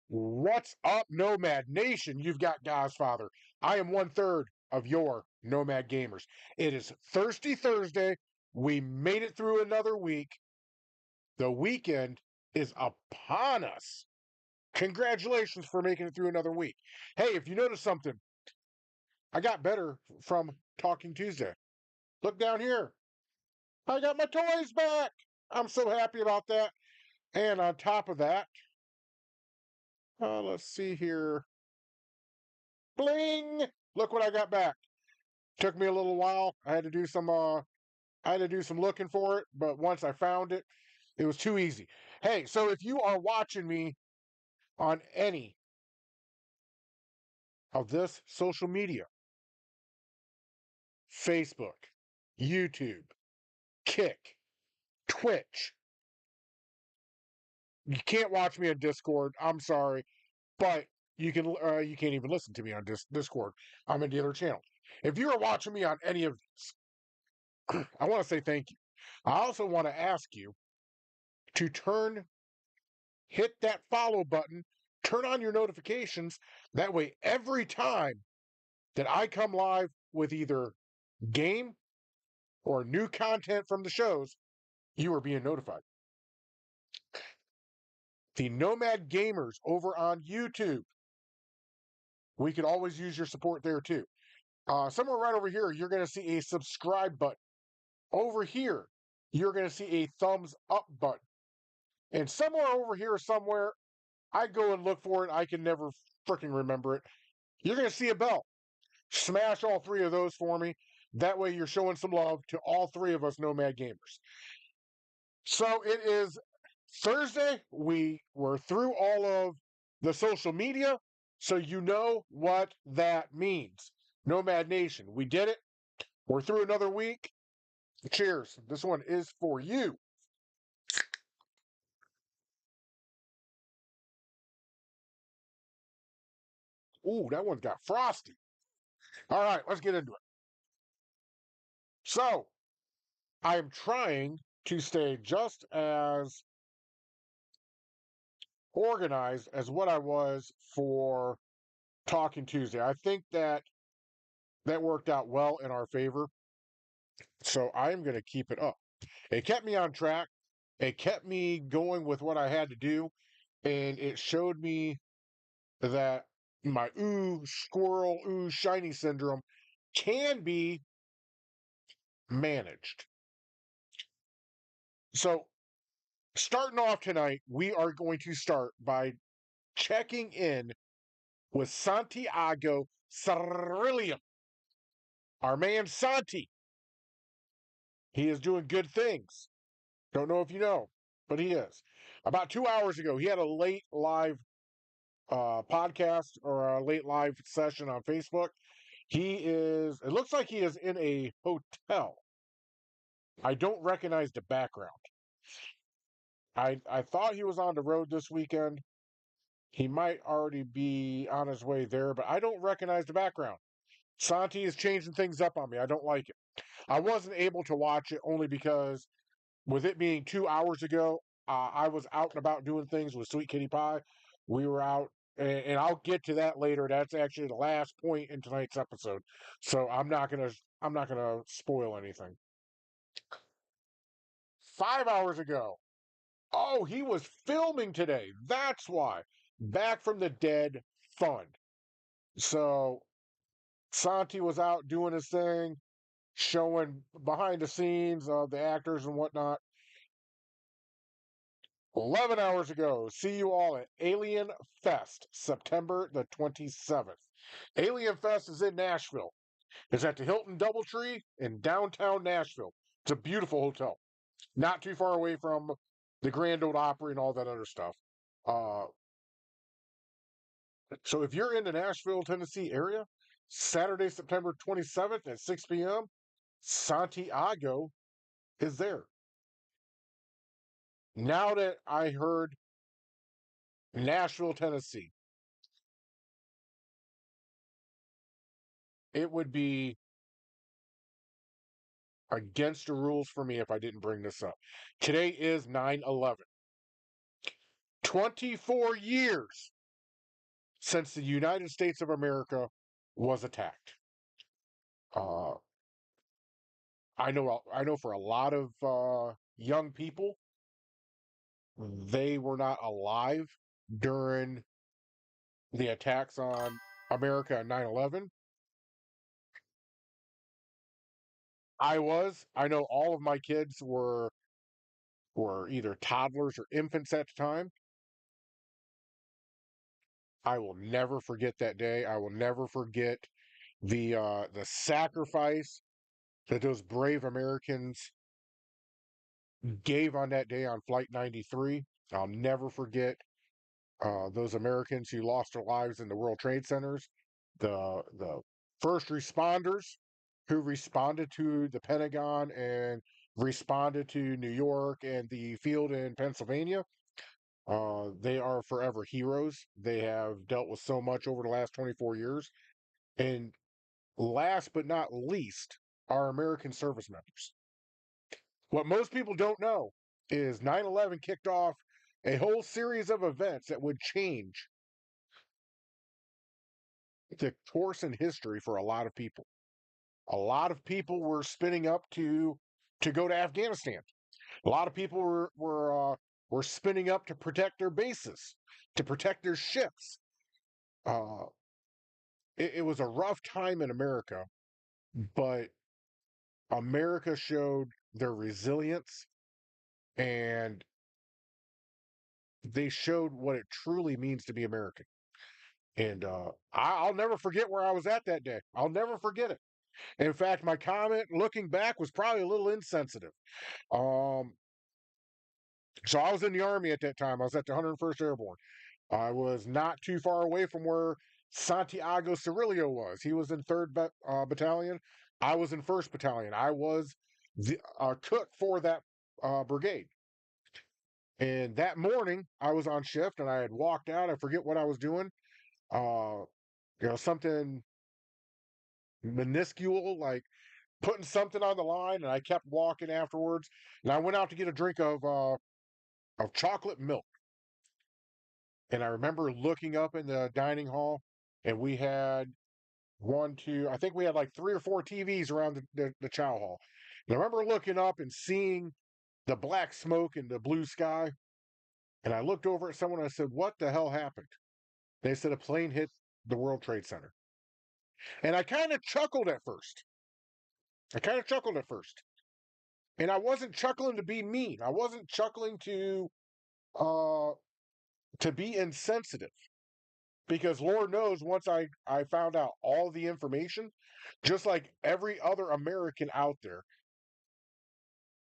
What's up, Nomad Nation? You've got Godfather. I am one third of your Nomad Gamers. It is Thirsty Thursday. We made it through another week. The weekend is upon us. Congratulations for making it through another week. Hey, if you notice something, I got better from Talking Tuesday. Look down here. I got my toys back. I'm so happy about that. And on top of that, let's see here. Bling! Look what I got back. Took me a little while. I had to do some looking for it, but once I found it, it was too easy. Hey, so if you are watching me on any of this social media, Facebook, YouTube, Kick, Twitch, you can't watch me on Discord. I'm sorry, but you can't even listen to me on Discord. I'm in the other channel. If you are watching me on any of this, I want to say thank you. I also want to ask you to hit that follow button, turn on your notifications. That way, every time that I come live with either game or new content from the shows, you are being notified. The Nomad Gamers over on YouTube, we could always use your support there too. Somewhere right over here, you're going to see a subscribe button. Over here, you're going to see a thumbs up button. And somewhere over here, somewhere, I go and look for it. I can never freaking remember it. You're going to see a bell. Smash all three of those for me. That way, you're showing some love to all three of us Nomad Gamers. So it is Thursday. We were through all of the social media. So you know what that means. Nomad Nation, we did it. We're through another week. Cheers. This one is for you. Ooh, that one's got frosty. All right, let's get into it. So I'm trying to stay just as organized as what I was for Talking Tuesday. I think that worked out well in our favor. So I am going to keep it up. It kept me on track. It kept me going with what I had to do. And it showed me that my ooh, squirrel, ooh, shiny syndrome can be managed. So, starting off tonight, we are going to start by checking in with Santiago Cerillium, our man Santi. He is doing good things. Don't know if you know, but he is. About 2 hours ago, he had a late live podcast or a late live session on Facebook. It looks like he is in a hotel. I don't recognize the background. I thought he was on the road this weekend. He might already be on his way there, but I don't recognize the background. Santi is changing things up on me. I don't like it. I wasn't able to watch it only because with it being 2 hours ago, I was out and about doing things with Sweet Kitty Pie. We were out, and I'll get to that later. That's actually the last point in tonight's episode, so I'm not gonna spoil anything. 5 hours ago, oh, he was filming today. That's why. Back from the dead, fun. So Santi was out doing his thing, showing behind the scenes of the actors and whatnot. 11 hours ago, see you all at Alien Fest, September the 27th. Alien Fest is in Nashville. It's at the Hilton Doubletree in downtown Nashville. It's a beautiful hotel, not too far away from the Grand Ole Opry and all that other stuff. Uh, so if you're in the Nashville, Tennessee area, Saturday, September 27th at 6 p.m., Santiago is there. Now that I heard Nashville, Tennessee, it would be against the rules for me if I didn't bring this up. Today is 9/11. 24 years since the United States of America was attacked. Uh, I know for a lot of young people, they were not alive during the attacks on America on 9/11. I was. I know all of my kids were either toddlers or infants at the time. I will never forget that day. I will never forget the sacrifice that those brave Americans gave on that day on Flight 93. I'll never forget those Americans who lost their lives in the World Trade Centers, the first responders who responded to the Pentagon and responded to New York and the field in Pennsylvania. They are forever heroes. They have dealt with so much over the last 24 years. And last but not least, our American service members. What most people don't know is 9/11 kicked off a whole series of events that would change the course in history for a lot of people. A lot of people were spinning up to go to Afghanistan. A lot of people were spinning up to protect their bases, to protect their ships. Uh, it was a rough time in America, but America showed their resilience and they showed what it truly means to be American. And I'll never forget where I was at that day. I'll never forget it. In fact, my comment looking back was probably a little insensitive. Um, so I was in the Army at that time. I was at the 101st Airborne. I was not too far away from where Santiago Cirillo was. He was in 3rd Battalion. I was in 1st Battalion. I was the cook for that brigade. And that morning, I was on shift and I had walked out. I forget what I was doing. Uh, something minuscule, like putting something on the line, and I kept walking afterwards. And I went out to get a drink of chocolate milk. And I remember looking up in the dining hall, and we had one, two, I think we had like 3 or 4 TVs around the chow hall. And I remember looking up and seeing the black smoke and the blue sky. And I looked over at someone and I said, "What the hell happened?" They said a plane hit the World Trade Center. And I kind of chuckled at first. I kind of chuckled at first. And I wasn't chuckling to be mean. I wasn't chuckling uh to be insensitive. Because Lord knows once I found out all the information, just like every other American out there,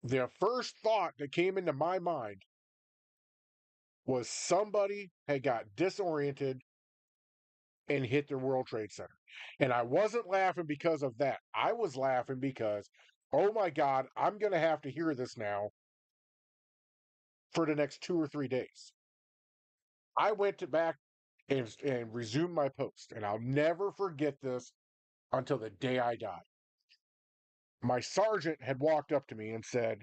the first thought that came into my mind was somebody had got disoriented and hit the World Trade Center. And I wasn't laughing because of that. I was laughing because, oh my God, I'm going to have to hear this now for the next 2 or 3 days. I went to back and resumed my post, and I'll never forget this until the day I die. My sergeant had walked up to me and said,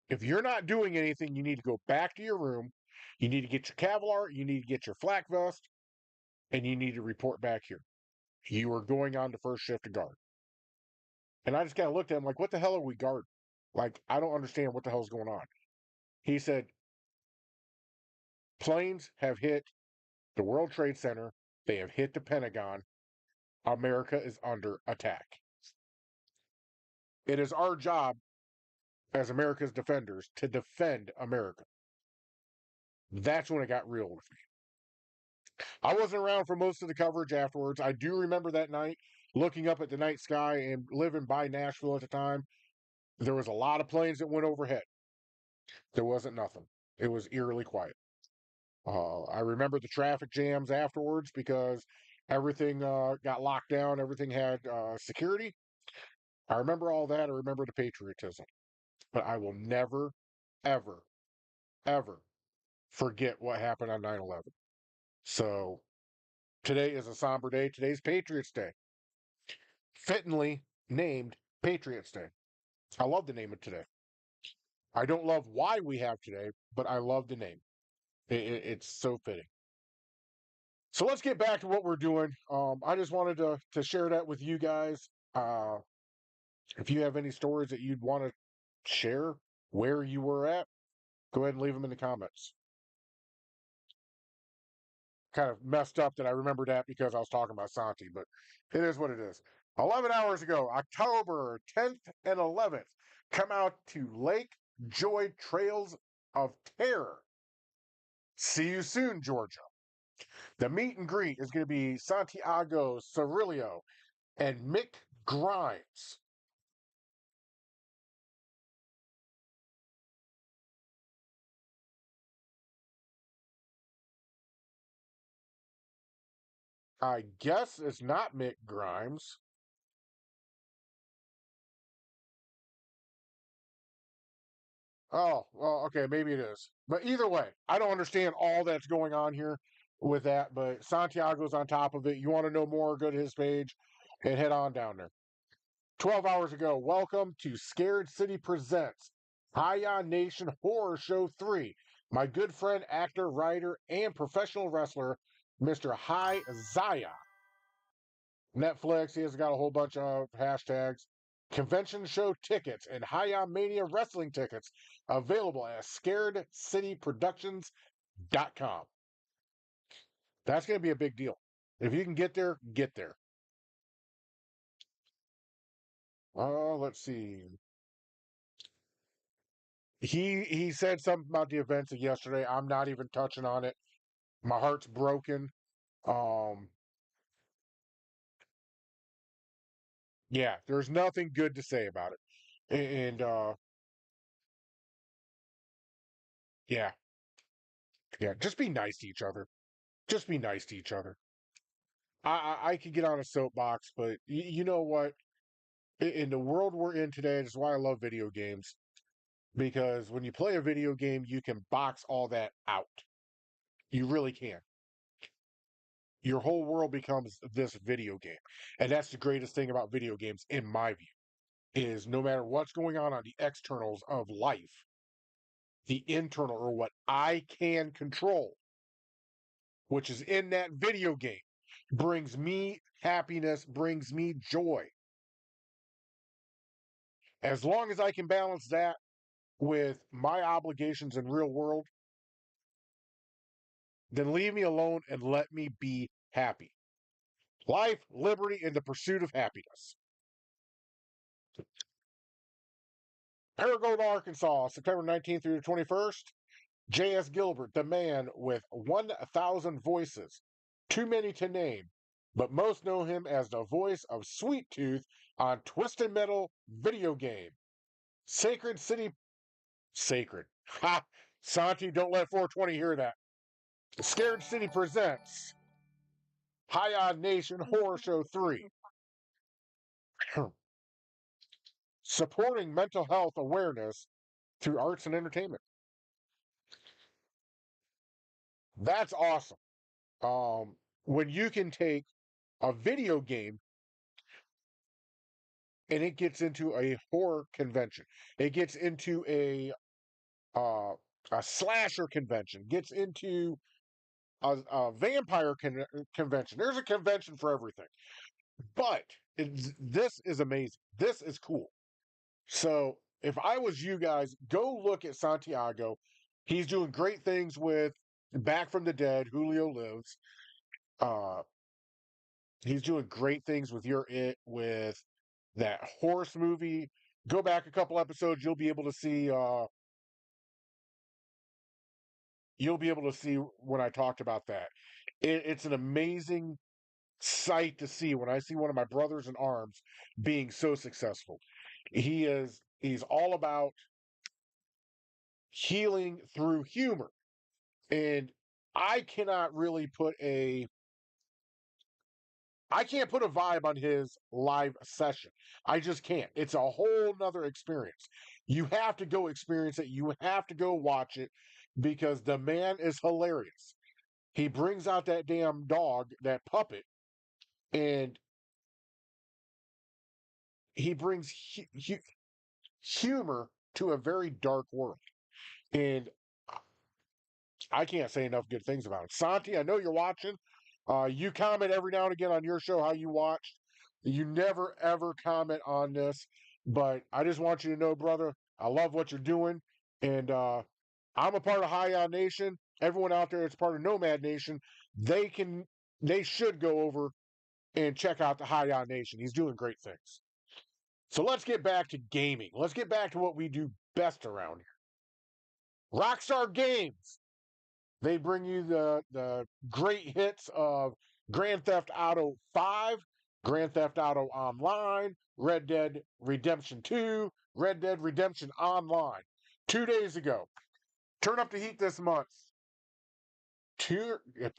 "If you're not doing anything, you need to go back to your room. You need to get your Kevlar, you need to get your flak vest, and you need to report back here. You are going on to first shift to guard." And I just kind of looked at him like, "What the hell are we guarding? Like, I don't understand what the hell's going on." He said, "Planes have hit the World Trade Center. They have hit the Pentagon. America is under attack. It is our job as America's defenders to defend America." That's when it got real with me. I wasn't around for most of the coverage afterwards. I do remember that night looking up at the night sky and living by Nashville at the time. There was a lot of planes that went overhead. There wasn't nothing. It was eerily quiet. I remember the traffic jams afterwards because everything got locked down. Everything had security. I remember all that. I remember the patriotism. But I will never, ever, ever forget what happened on 9/11. So today is a somber day. Today's Patriots Day, fittingly named Patriots Day. I love the name of today. I don't love why we have today, but I love the name. It's so fitting. So let's get back to what we're doing. I just wanted to share that with you guys. Uh, if you have any stories that you'd want to share where you were at, go ahead and leave them in the comments. Kind of messed up that I remembered that because I was talking about Santi, but it is what it is. 11 hours ago, October 10th and 11th, come out to Lake Joy Trails of Terror. See you soon, Georgia. The meet and greet is going to be Santiago Cirillo and Mick Grimes. I guess it's not Mick Grimes. Oh, well, okay, maybe it is. But either way, I don't understand all that's going on here with that, but Santiago's on top of it. You want to know more, go to his page and head on down there. 12 hours ago, welcome to Scared City Presents High Nation Horror Show 3. My good friend, actor, writer, and professional wrestler, Mr. High Zaya. Netflix, he has got a whole bunch of hashtags. Convention show tickets and High Mania wrestling tickets available at scaredcityproductions.com. That's going to be a big deal. If you can get there, get there. Let's see. He said something about the events of yesterday. I'm not even touching on it. My heart's broken. Um, yeah, there's nothing good to say about it. And yeah, yeah, just be nice to each other. Just be nice to each other. I could get on a soapbox, but you know what? In the world we're in today, that's why I love video games. Because when you play a video game, you can box all that out. You really can. Your whole world becomes this video game. And that's the greatest thing about video games, in my view, is no matter what's going on the externals of life, the internal or what I can control, which is in that video game, brings me happiness, brings me joy. As long as I can balance that with my obligations in real world, then leave me alone and let me be happy. Life, liberty, and the pursuit of happiness. Paragould, Arkansas, September 19th through the 21st. J.S. Gilbert, the man with 1,000 voices. Too many to name, but most know him as the voice of Sweet Tooth on Twisted Metal video game. Sacred City. Sacred. Ha! Santi, don't let 420 hear that. Scared City presents High Nation Horror Show 3. Supporting mental health awareness through arts and entertainment. That's awesome. When you can take a video game and it gets into a horror convention, it gets into uh, a slasher convention, gets into a vampire convention. There's a convention for everything. But this is amazing. This is cool. So if I was you guys, go look at Santiago. He's doing great things with Back from the Dead. Julio Lives. Uh, he's doing great things with Your It, with that horse movie. Go back a couple episodes. You'll be able to see. You'll be able to see when I talked about that. It's an amazing sight to see when I see one of my brothers in arms being so successful. He's all about healing through humor. And I cannot really put a I can't put a vibe on his live session. I just can't. It's a whole nother experience. You have to go experience it. You have to go watch it because the man is hilarious. He brings out that damn dog, that puppet, and he brings humor to a very dark world. And I can't say enough good things about it. Santi, I know you're watching. You comment every now and again on your show how you watched. You never ever comment on this, but I just want you to know, brother, I love what you're doing, and I'm a part of High On Nation. Everyone out there that's part of Nomad Nation, they can, they should go over and check out the High On Nation. He's doing great things. So let's get back to gaming. Let's get back to what we do best around here. Rockstar Games. They bring you the great hits of Grand Theft Auto 5, Grand Theft Auto Online, Red Dead Redemption 2, Red Dead Redemption Online. 2 days ago. Turn up the heat this month. If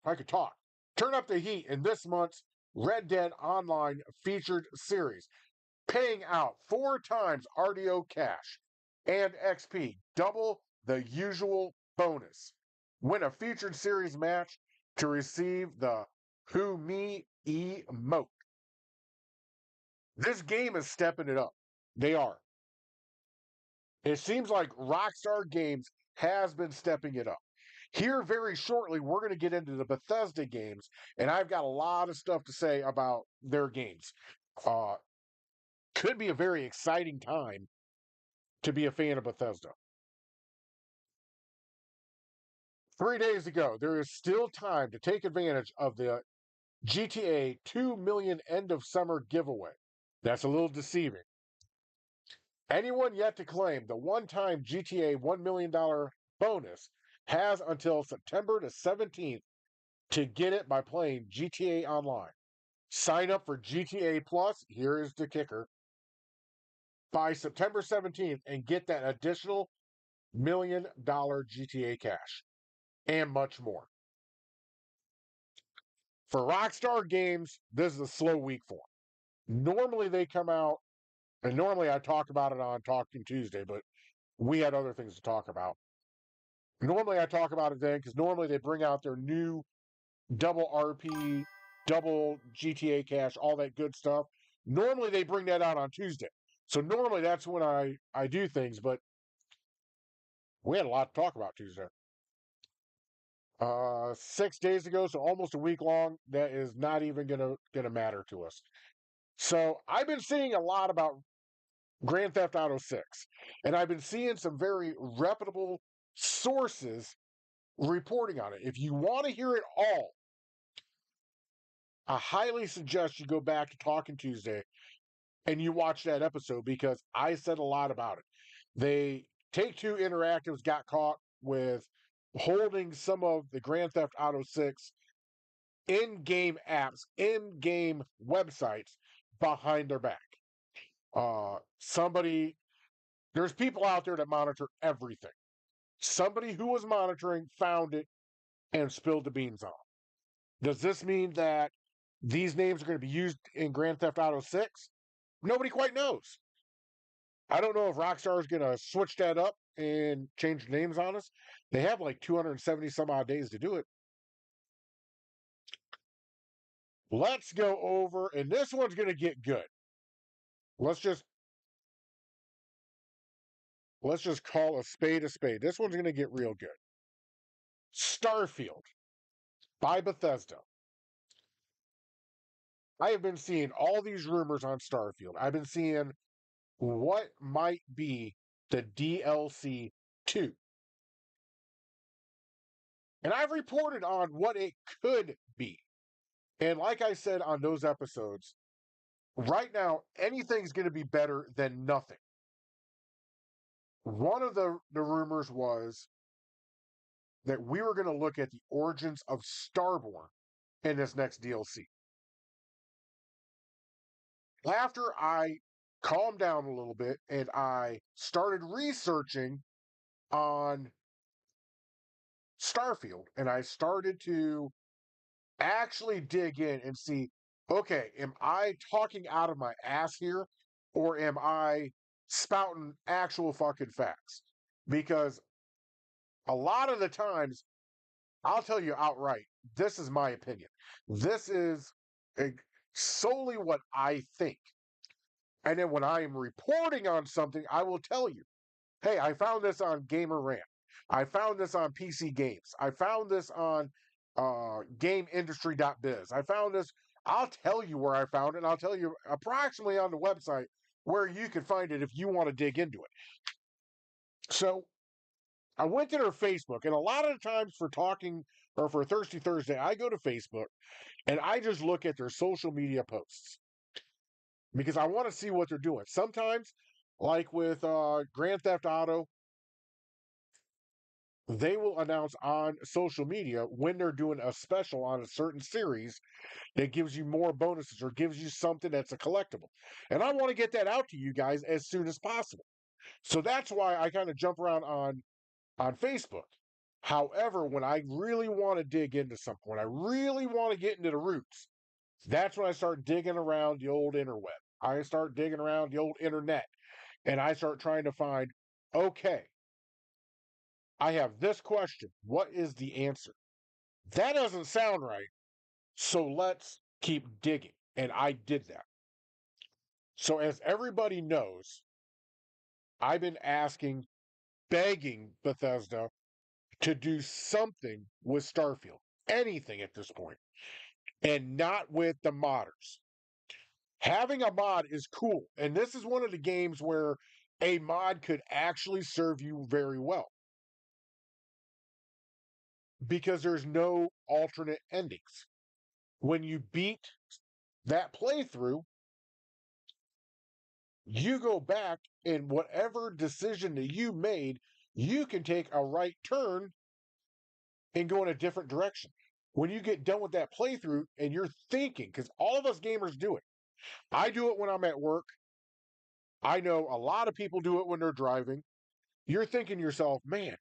I could talk. Turn up the heat in this month's Red Dead Online featured series, paying out 4 times RDO cash and XP, double the usual bonus. Win a featured series match to receive the Who Me emote. This game is stepping it up. They are. It seems like Rockstar Games has been stepping it up. Here, very shortly, we're going to get into the Bethesda games, and I've got a lot of stuff to say about their games. Uh, could be a very exciting time to be a fan of Bethesda. 3 days ago, there is still time to take advantage of the GTA 2 million end of summer giveaway. That's a little deceiving. Anyone yet to claim the one-time GTA $1 million bonus has until September the 17th to get it by playing GTA Online. Sign up for GTA Plus, here is the kicker, by September 17th and get that additional $1 million GTA cash and much more. For Rockstar Games, this is a slow week for them. Normally they come out, and normally I talk about it on Talking Tuesday, but we had other things to talk about. Normally I talk about it then because normally they bring out their new double RP, double GTA cash, all that good stuff. Normally they bring that out on Tuesday. So normally that's when I do things, but we had a lot to talk about Tuesday. 6 days ago, so almost a week long, that is not even gonna matter to us. So I've been seeing a lot about Grand Theft Auto 6, and I've been seeing some very reputable sources reporting on it. If you want to hear it all, I highly suggest you go back to Talking Tuesday and you watch that episode because I said a lot about it. They Take Two Interactives got caught with holding some of the Grand Theft Auto 6 in-game apps, in-game websites behind their back. Somebody, there's people out there that monitor everything. Somebody who was monitoring found it and spilled the beans on it. Does this mean that these names are going to be used in Grand Theft Auto 6? Nobody quite knows. I don't know if Rockstar is going to switch that up and change the names on us. They have like 270 some odd days to do it. Let's go over, and this one's going to get good. Let's just call a spade a spade. This one's going to get real good. Starfield by Bethesda. I have been seeing all these rumors on Starfield. I've been seeing what might be the DLC 2. And I've reported on what it could be. And like I said on those episodes, right now, anything's going to be better than nothing. One of the rumors was that we were going to look at the origins of Starborn in this next DLC. After I calmed down a little bit and I started researching on Starfield and I started to actually dig in and see, okay, am I talking out of my ass here or am I spouting actual fucking facts? Because a lot of the times, I'll tell you outright, this is my opinion. This is solely what I think. And then when I am reporting on something, I will tell you, hey, I found this on Gamer Rant. I found this on PC Games. I found this on GameIndustry.biz. I found this. I'll tell you where I found it, and I'll tell you approximately on the website where you can find it if you want to dig into it. So I went to their Facebook, and a lot of the times for talking or for Thirsty Thursday, I go to Facebook and I just look at their social media posts because I want to see what they're doing. Sometimes, like with Grand Theft Auto, they will announce on social media when they're doing a special on a certain series that gives you more bonuses or gives you something that's a collectible. And I want to get that out to you guys as soon as possible. So that's why I kind of jump around on Facebook. However, when I really want to dig into something, when I really want to get into the roots, that's when I start digging around the old interweb. I start digging around the old internet and I start trying to find, okay, I have this question. What is the answer? That doesn't sound right. So let's keep digging. And I did that. So, as everybody knows, I've been asking, begging Bethesda to do something with Starfield, anything at this point, and not with the modders. Having a mod is cool. And this is one of the games where a mod could actually serve you very well because there's no alternate endings. When you beat that playthrough, you go back and whatever decision that you made, you can take a right turn and go in a different direction. When you get done with that playthrough and you're thinking, because all of us gamers do it. I do it when I'm at work. I know a lot of people do it when they're driving. You're thinking to yourself, man,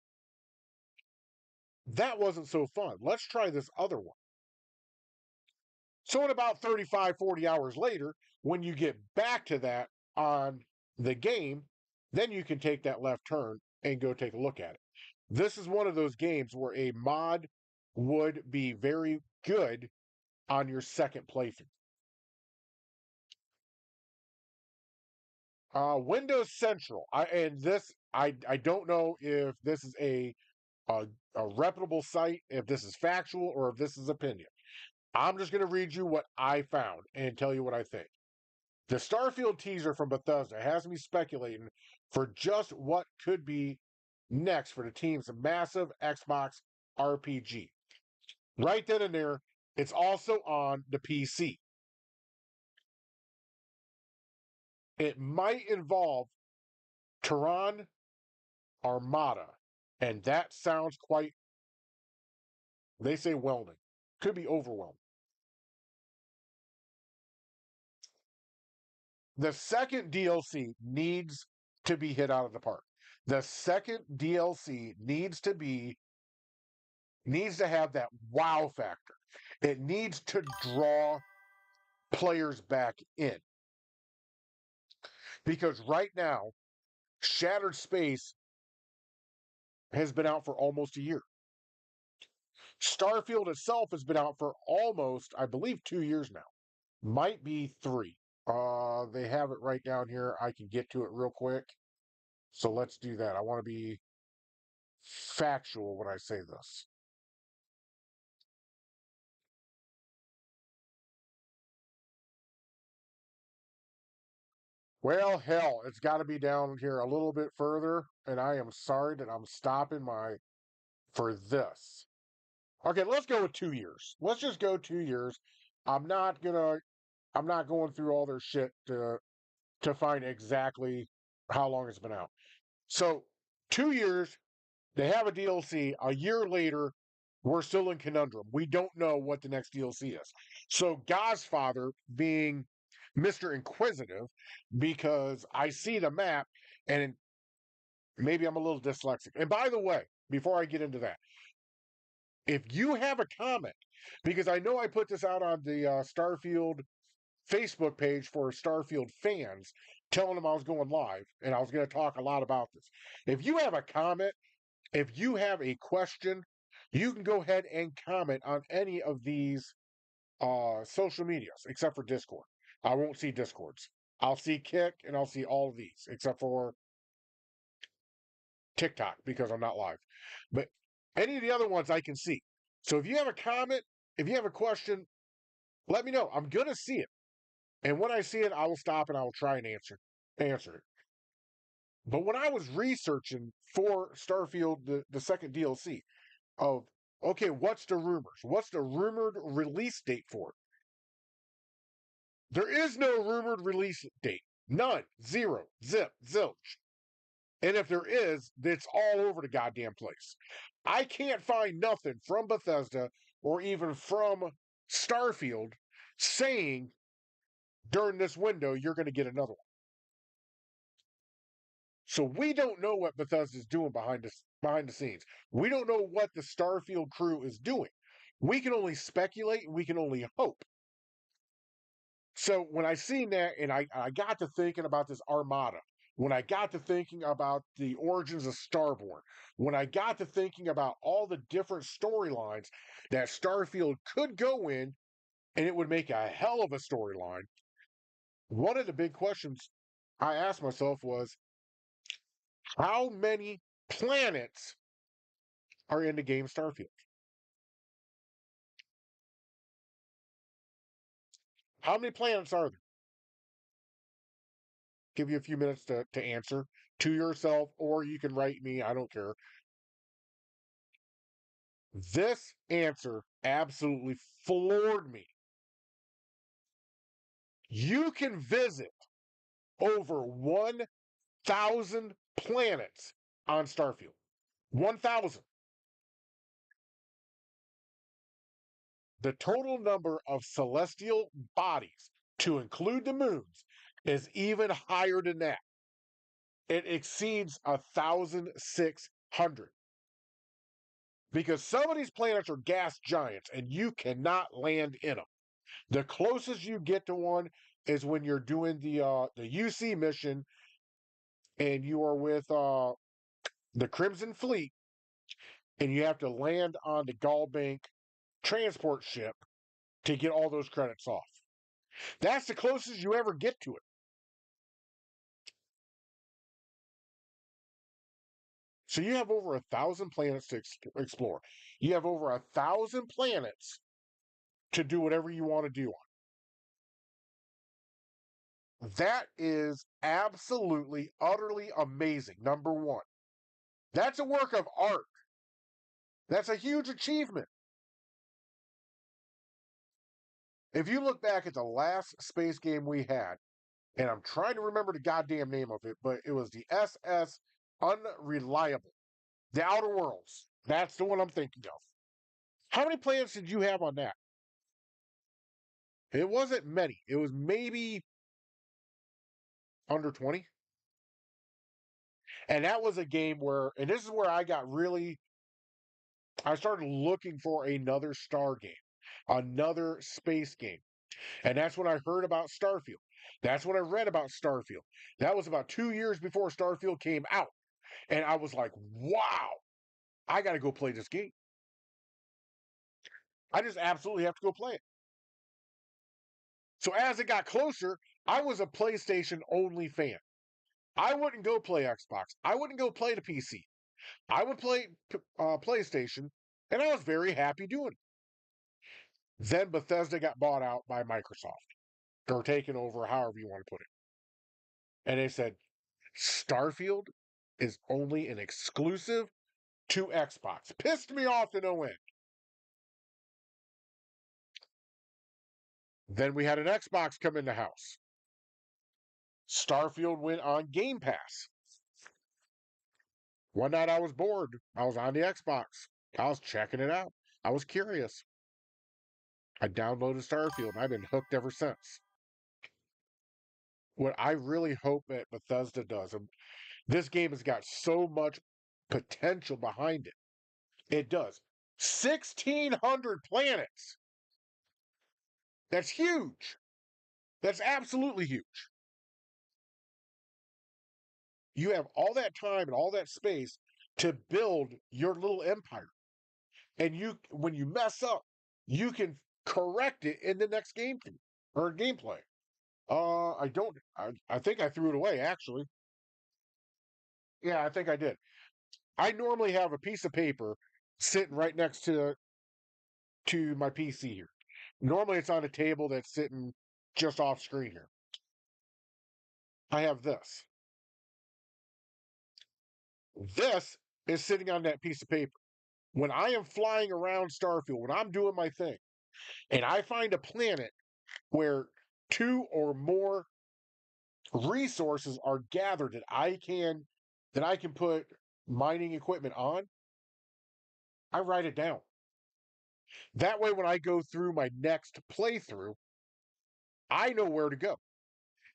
that wasn't so fun. Let's try this other one. So, in about 35, 40 hours later, when you get back to that on the game, then you can take that left turn and go take a look at it. This is one of those games where a mod would be very good on your second playthrough. Windows Central. I don't know if this is a a reputable site, if this is factual, or if this is opinion. I'm just going to read you what I found and tell you what I think. The Starfield teaser from Bethesda has me speculating for just what could be next for the team's massive Xbox RPG. Right then and there, it's also on the PC. It might involve Tehran Armada, and that sounds quite, they say, whelming. Could be overwhelming. The second DLC needs to be hit out of the park. The second DLC needs to have that wow factor. It needs to draw players back in. Because right now, Shattered Space has been out for almost a year. Starfield itself has been out for almost, I believe, 2 years now. Might be three. They have it right down here. I can get to it real quick. So let's do that. I want to be factual when I say this. Well, hell, it's got to be down here a little bit further, and I am sorry that I'm stopping my for this. Okay, let's go with 2 years. Let's just go 2 years. I'm not gonna. I'm not going through all their shit to find exactly how long it's been out. So 2 years, they have a DLC. A year later, we're still in conundrum. We don't know what the next DLC is. So Godfather being Mr. Inquisitive, because I see the map and maybe I'm a little dyslexic. And by the way, before I get into that, if you have a comment, because I know I put this out on the Starfield Facebook page for Starfield fans, telling them I was going live and I was going to talk a lot about this. If you have a comment, if you have a question, you can go ahead and comment on any of these social medias except for Discord. I won't see Discords. I'll see Kick and I'll see all of these except for TikTok because I'm not live. But any of the other ones I can see. So if you have a comment, if you have a question, let me know. I'm gonna see it. And when I see it, I will stop and I will try and answer it. But when I was researching for Starfield, the second DLC, of okay, what's the rumors? What's the rumored release date for it? There is no rumored release date. None. Zero. Zip. Zilch. And if there is, it's all over the goddamn place. I can't find nothing from Bethesda or even from Starfield saying during this window you're going to get another one. So we don't know what Bethesda's doing behind the scenes. We don't know what the Starfield crew is doing. We can only speculate and we can only hope. So when I seen that and I got to thinking about this Armada, when I got to thinking about the origins of Starborn, when I got to thinking about all the different storylines that Starfield could go in, and it would make a hell of a storyline, one of the big questions I asked myself was, how many planets are in the game Starfield? How many planets are there? Give you a few minutes to answer to yourself, or you can write me. I don't care. This answer absolutely floored me. You can visit over 1,000 planets on Starfield. 1,000. The total number of celestial bodies, to include the moons, is even higher than that. It exceeds 1,600. Because some of these planets are gas giants and you cannot land in them. The closest you get to one is when you're doing the UC mission and you are with the Crimson Fleet and you have to land on the Gallbank transport ship to get all those credits off. That's the closest you ever get to it. So you have over 1,000 planets to explore. You have over 1,000 planets to do whatever you want to do on. That is absolutely, utterly amazing. Number one, that's a work of art. That's a huge achievement. If you look back at the last space game we had, and I'm trying to remember the goddamn name of it, but it was the SS Unreliable, the Outer Worlds. That's the one I'm thinking of. How many planets did you have on that? It wasn't many. It was maybe under 20. And that was a game where, and this is where I started looking for another star game, another space game. And that's when I heard about Starfield. That's when I read about Starfield. That was about 2 years before Starfield came out. And I was like, wow, I got to go play this game. I just absolutely have to go play it. So as it got closer, I was a PlayStation only fan. I wouldn't go play Xbox. I wouldn't go play the PC. I would play PlayStation, and I was very happy doing it. Then Bethesda got bought out by Microsoft, or taken over, however you want to put it. And they said, Starfield is only an exclusive to Xbox. Pissed me off to no end. Then we had an Xbox come in the house. Starfield went on Game Pass. One night I was bored. I was on the Xbox. I was checking it out. I was curious. I downloaded Starfield. I've been hooked ever since. What I really hope that Bethesda does, and this game has got so much potential behind it. It does. 1,600 planets. That's huge. That's absolutely huge. You have all that time and all that space to build your little empire. And when you mess up, you can correct it in the next game or gameplay. I don't. I think I threw it away. Actually, yeah, I think I did. I normally have a piece of paper sitting right next to to my PC here. Normally it's on a table that's sitting just off screen here. I have this. This is sitting on that piece of paper. When I am flying around Starfield, when I'm doing my thing, and I find a planet where two or more resources are gathered that I can put mining equipment on, I write it down. That way when I go through my next playthrough, I know where to go.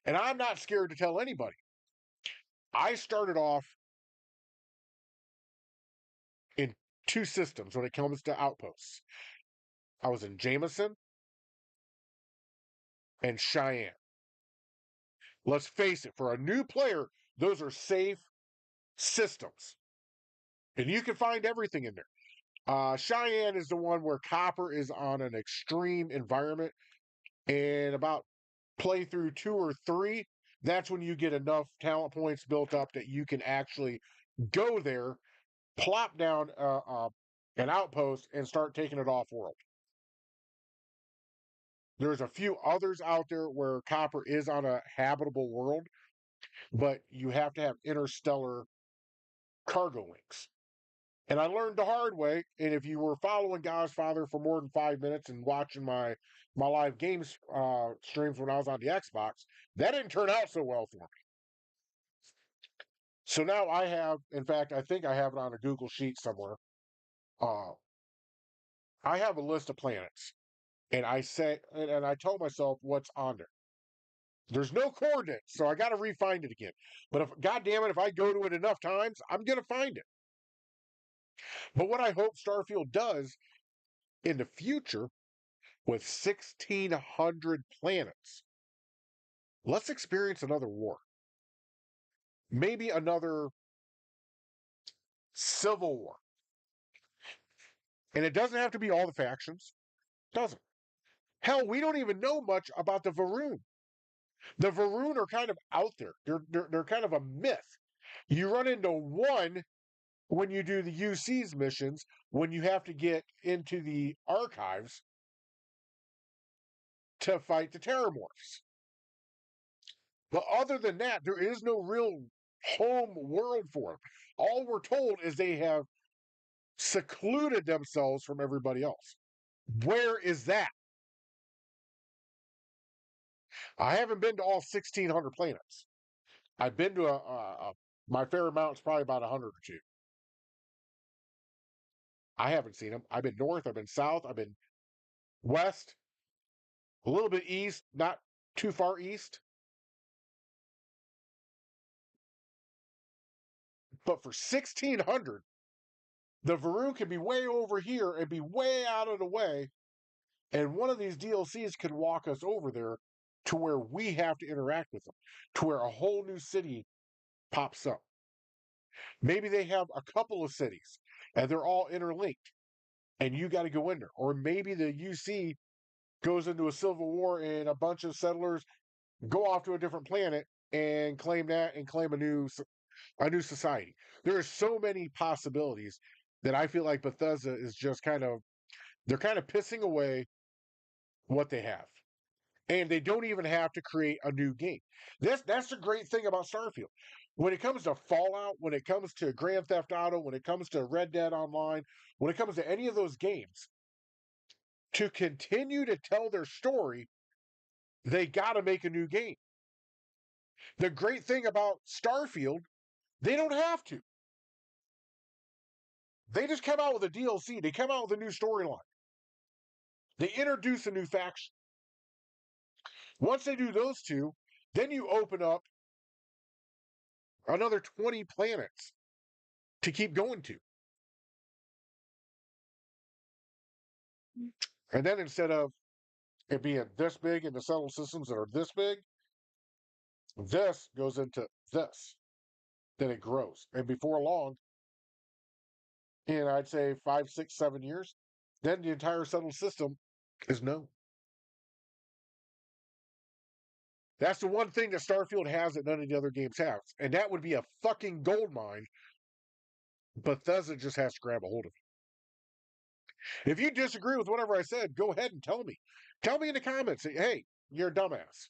And I'm not scared to tell anybody. I started off in two systems when it comes to outposts. I was in Jameson and Cheyenne. Let's face it, for a new player, those are safe systems. And you can find everything in there. Cheyenne is the one where copper is on an extreme environment. And about playthrough 2 or 3, that's when you get enough talent points built up that you can actually go there, plop down an outpost, and start taking it off world. There's a few others out there where copper is on a habitable world, but you have to have interstellar cargo links. And I learned the hard way. And if you were following Godfather for more than 5 minutes and watching my live games streams when I was on the Xbox, that didn't turn out so well for me. So now I have, in fact, I think I have it on a Google Sheet somewhere. Uh, I have a list of planets, and I told myself what's on there. There's no coordinates, so I got to re-find it again. But if, God damn it, if I go to it enough times, I'm gonna find it. But what I hope Starfield does in the future with 1,600 planets, let's experience another war, maybe another civil war, and it doesn't have to be all the factions. Doesn't. Hell, we don't even know much about the Varun. The Varun are kind of out there. They're kind of a myth. You run into one when you do the UC's missions, when you have to get into the archives to fight the Terramorphs. But other than that, there is no real home world for them. All we're told is they have secluded themselves from everybody else. Where is that? I haven't been to all 1,600 planets. I've been to my fair amount is probably about 100 or two. I haven't seen them. I've been north, I've been south, I've been west, a little bit east, not too far east. But for 1,600, the Varun can be way over here and be way out of the way. And one of these DLCs could walk us over there to where we have to interact with them, to where a whole new city pops up. Maybe they have a couple of cities and they're all interlinked and you got to go in there. Or maybe the UC goes into a civil war and a bunch of settlers go off to a different planet and claim that and claim a new society. There are so many possibilities that I feel like Bethesda is just they're kind of pissing away what they have. And they don't even have to create a new game. That's the great thing about Starfield. When it comes to Fallout, when it comes to Grand Theft Auto, when it comes to Red Dead Online, when it comes to any of those games, to continue to tell their story, they got to make a new game. The great thing about Starfield, they don't have to. They just come out with a DLC. They come out with a new storyline. They introduce a new faction. Once they do those two, then you open up another 20 planets to keep going to. And then instead of it being this big in the settled systems that are this big, this goes into this. Then it grows. And before long, in I'd say 5, 6, 7 years, then the entire settled system is known. That's the one thing that Starfield has that none of the other games have. And that would be a fucking gold mine. Bethesda just has to grab a hold of it. If you disagree with whatever I said, go ahead and tell me. Tell me in the comments. Hey, you're a dumbass.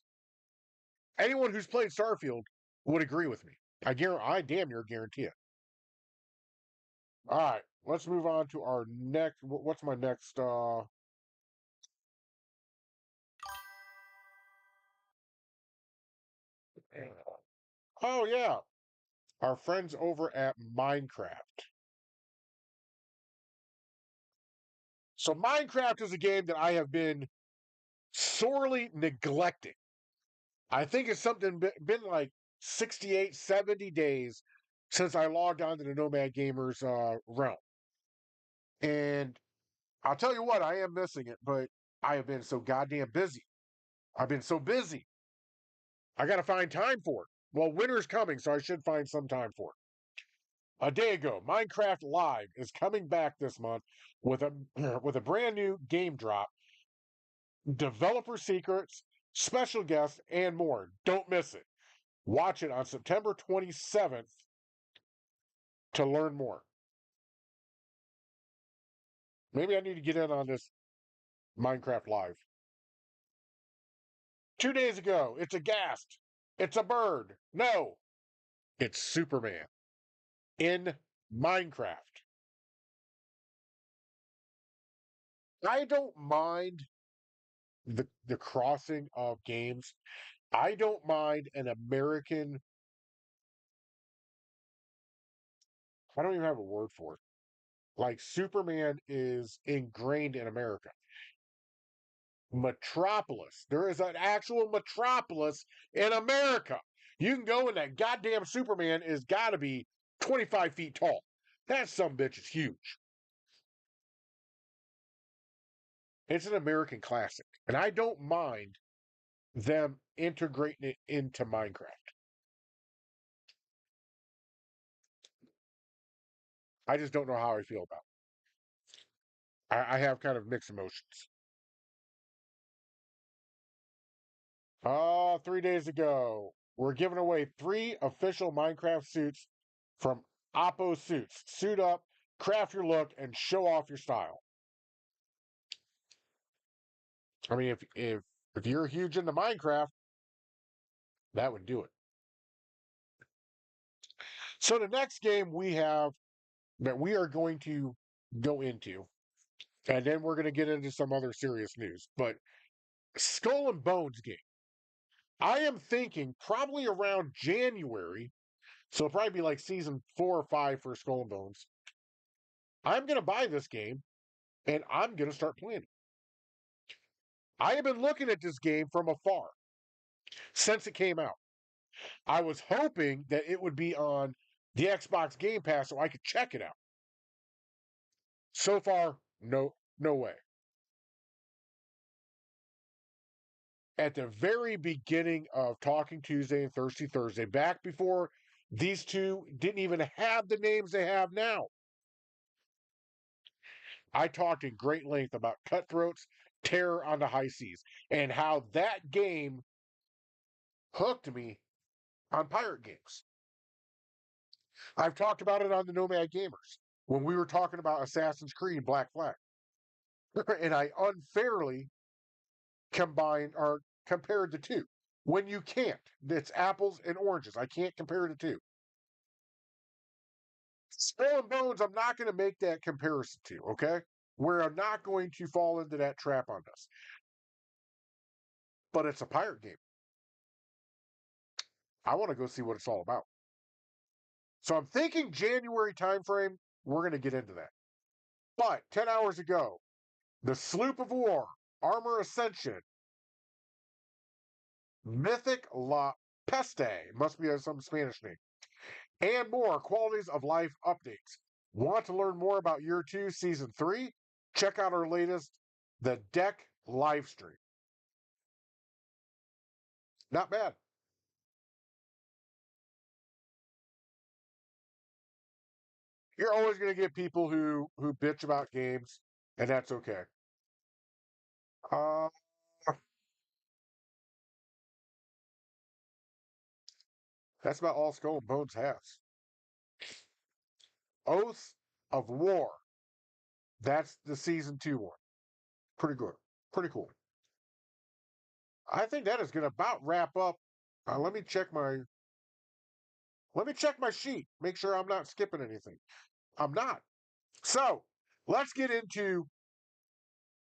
Anyone who's played Starfield would agree with me. I damn near guarantee it. All right, let's move on to our next. What's my next? Oh yeah, our friends over at Minecraft. So Minecraft is a game that I have been sorely neglecting. I think it's something been like 68, 70 days since I logged on to the Nomad Gamers realm. And I'll tell you what, I am missing it, but I have been so goddamn busy. I've been so busy. I got to find time for it. Well, winter's coming, so I should find some time for it. A day ago, Minecraft Live is coming back this month with a with a brand new game drop, developer secrets, special guests, and more. Don't miss it. Watch it on September 27th to learn more. Maybe I need to get in on this Minecraft Live. 2 days ago, it's a ghast. It's a bird. No, it's Superman in Minecraft. I don't mind the crossing of games. I don't mind an American. I don't even have a word for it. Like Superman is ingrained in America. Metropolis. There is an actual metropolis in America. You can go and that goddamn Superman is got to be 25 feet tall. That some bitch is huge. It's an American classic, and I don't mind them integrating it into Minecraft. I just don't know how I feel about it. I have kind of mixed emotions. 3 days ago, we're giving away 3 official Minecraft suits from Oppo Suits. Suit up, craft your look, and show off your style. I mean, if you're huge into Minecraft, that would do it. So the next game we have that we are going to go into, and then we're going to get into some other serious news. But Skull and Bones game. I am thinking probably around January, so it'll probably be like season 4 or 5 for Skull and Bones. I'm going to buy this game and I'm going to start playing it. I have been looking at this game from afar since it came out. I was hoping that it would be on the Xbox Game Pass so I could check it out. So far, no way. At the very beginning of Talking Tuesday and Thirsty Thursday, back before these two didn't even have the names they have now, I talked in great length about Cutthroats, Terror on the High Seas, and how that game hooked me on pirate games. I've talked about it on the Nomad Gamers when we were talking about Assassin's Creed Black Flag. And I unfairly combined or compared the two. When you can't, it's apples and oranges. I can't compare the two. Skull and Bones, I'm not going to make that comparison to, okay? Where I'm not going to fall into that trap on this. But it's a pirate game. I want to go see what it's all about. So I'm thinking January timeframe, we're going to get into that. But 10 hours ago, the Sloop of War, Armor Ascension, Mythic La Peste, must be some Spanish name, and more qualities of life updates. Want to learn more about Year 2, Season 3? Check out our latest The Deck live stream. Not bad. You're always going to get people who bitch about games, and that's okay. Uh, that's about all Skull and Bones has. Oath of War. That's the season 2 one. Pretty good. Pretty cool. I think that is going to about wrap up. Let me check my sheet. Make sure I'm not skipping anything. I'm not. So let's get into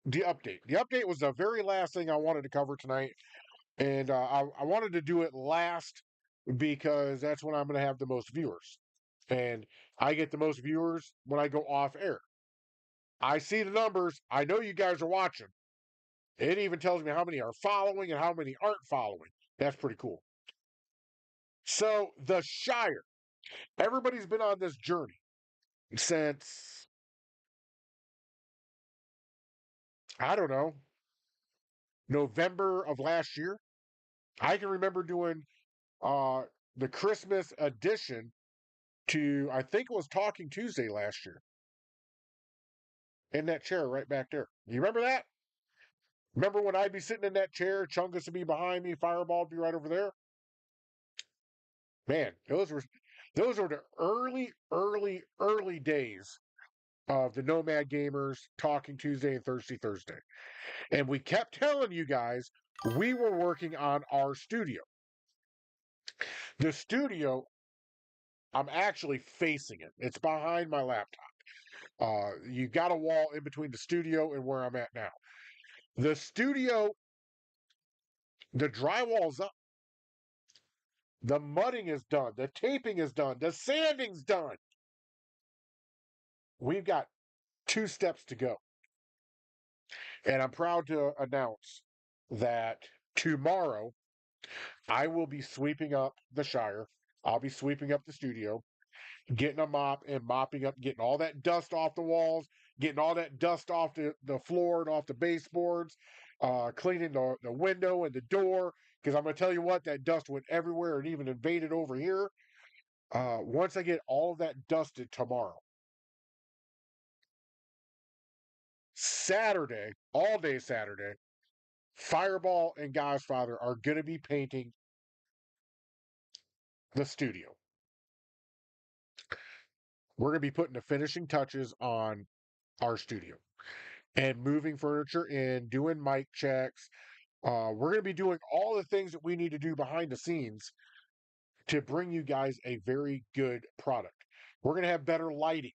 the update. The update was the very last thing I wanted to cover tonight, and I wanted to do it last because that's when I'm going to have the most viewers, and I get the most viewers when I go off air. I see the numbers. I know you guys are watching. It even tells me how many are following and how many aren't following. That's pretty cool. So the Shire, everybody's been on this journey since, I don't know, November of last year. I can remember doing uh, the Christmas edition to, I think it was Talking Tuesday last year, in that chair right back there. You remember that? Remember when I'd be sitting in that chair, Chungus would be behind me, Fireball would be right over there? Man, those were the early days of the Nomad Gamers Talking Tuesday and Thursday. And we kept telling you guys we were working on our studio. The studio, I'm actually facing it. It's behind my laptop. You got a wall in between the studio and where I'm at now. The studio, the drywall's up. The mudding is done. The taping is done. The sanding's done. We've got 2 steps to go. And I'm proud to announce that tomorrow I will be sweeping up the Shire. I'll be sweeping up the studio, getting a mop and mopping up, getting all that dust off the walls, getting all that dust off the floor and off the baseboards, cleaning the window and the door. Because I'm going to tell you what, that dust went everywhere and even invaded over here. Once I get all of that dusted tomorrow, Saturday, all day Saturday, Fireball and Godfather are going to be painting the studio. We're going to be putting the finishing touches on our studio and moving furniture in, doing mic checks. We're going to be doing all the things that we need to do behind the scenes to bring you guys a very good product. We're going to have better lighting.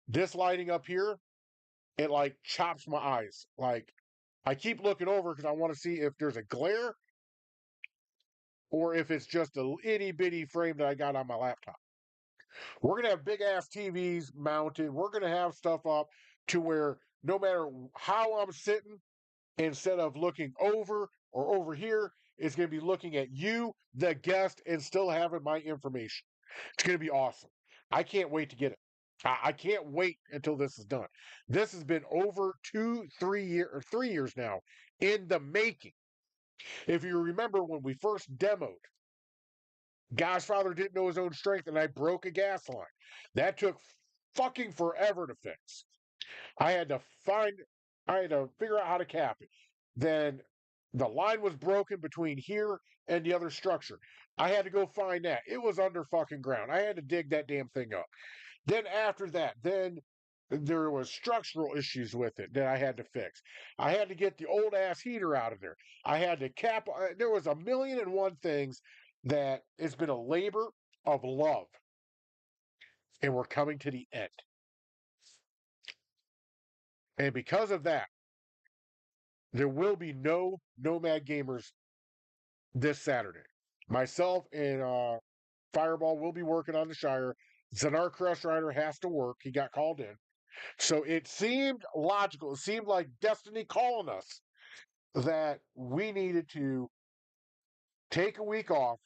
This lighting up here, it like chops my eyes. Like I keep looking over because I want to see if there's a glare or if it's just a itty bitty frame that I got on my laptop. We're going to have big ass TVs mounted. We're going to have stuff up to where no matter how I'm sitting, instead of looking over or over here, it's going to be looking at you, the guest, and still having my information. It's going to be awesome. I can't wait to get it. I can't wait until this is done. This has been over 3 years now in the making. If you remember when we first demoed, Godfather didn't know his own strength, and I broke a gas line. That took fucking forever to fix. I had to find, I had to figure out how to cap it. Then the line was broken between here and the other structure. I had to go find that. It was under fucking ground. I had to dig that damn thing up. Then after that, then there was structural issues with it that I had to fix. I had to get the old ass heater out of there. I had to cap. There was a million and one things that it's been a labor of love, and we're coming to the end. And because of that, there will be no Nomad Gamers this Saturday. Myself and Fireball will be working on the Shire. Zanar Crush Rider has to work. He got called in. So it seemed logical. It seemed like destiny calling us that we needed to take a week off,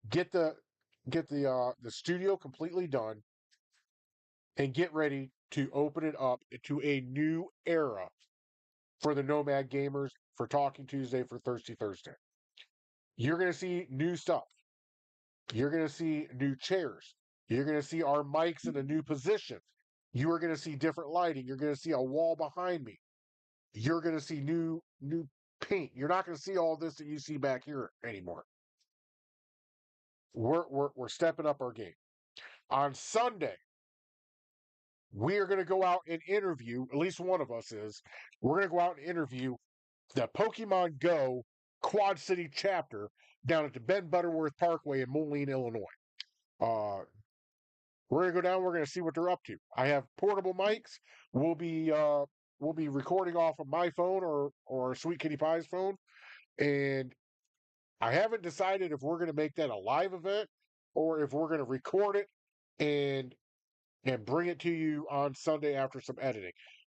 get the studio completely done, and get ready to open it up to a new era for the Nomad Gamers, for Talking Tuesday, for Thirsty Thursday. You're going to see new stuff. You're going to see new chairs. You're going to see our mics in a new position. You are going to see different lighting. You're going to see a wall behind me. You're going to see new paint. You're not going to see all this that you see back here anymore. We're stepping up our game. On Sunday, we are going to go out and interview, at least one of us is, we're going to go out and interview the Pokemon Go Quad City chapter down at the Ben Butterworth Parkway in Moline, Illinois. Uh, we're gonna go down. We're gonna see what they're up to. I have portable mics. We'll be uh, we'll be recording off of my phone or Sweet Kitty Pie's phone, and I haven't decided if we're gonna make that a live event or if we're gonna record it and bring it to you on Sunday after some editing.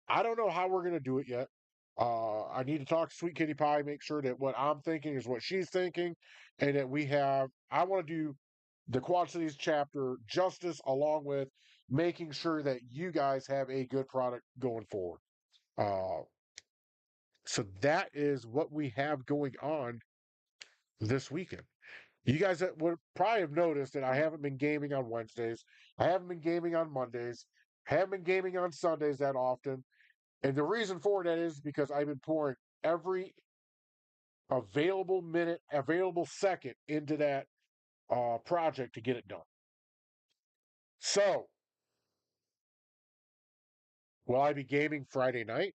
I don't know how we're going to do it yet. I need to talk to Sweet Kitty Pie, make sure that what I'm thinking is what she's thinking, and that we have. I want to do the Quad Cities chapter justice, along with making sure that you guys have a good product going forward. Uh, so that is what we have going on this weekend. You guys would probably have noticed that I haven't been gaming on Wednesdays. I haven't been gaming on Mondays. Haven't been gaming on Sundays that often. And the reason for that is because I've been pouring every available minute, available second into that project to get it done. So, will I be gaming Friday night?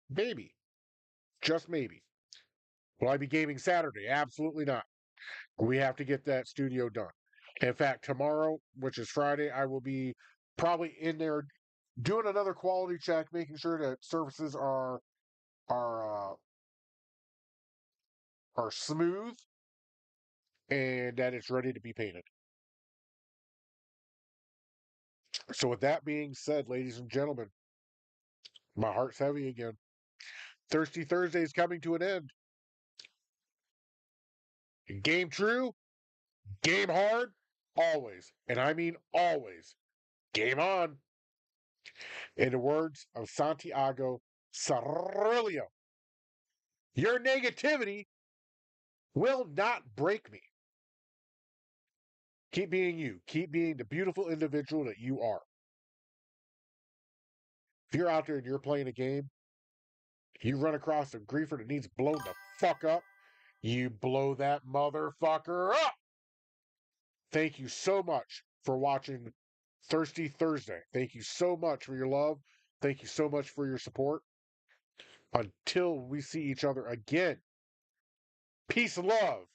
Maybe. Just maybe. Will I be gaming Saturday? Absolutely not. We have to get that studio done. In fact, tomorrow, which is Friday, I will be probably in there doing another quality check, making sure that surfaces are are smooth and that it's ready to be painted. So, with that being said, ladies and gentlemen, my heart's heavy again. Thirsty Thursday is coming to an end. Game true, game hard, always. And I mean always. Game on. In the words of Santiago Cirillo, your negativity will not break me. Keep being you. Keep being the beautiful individual that you are. If you're out there and you're playing a game, you run across a griefer that needs blown the fuck up, you blow that motherfucker up. Thank you so much for watching Thirsty Thursday. Thank you so much for your love. Thank you so much for your support. Until we see each other again, peace and love.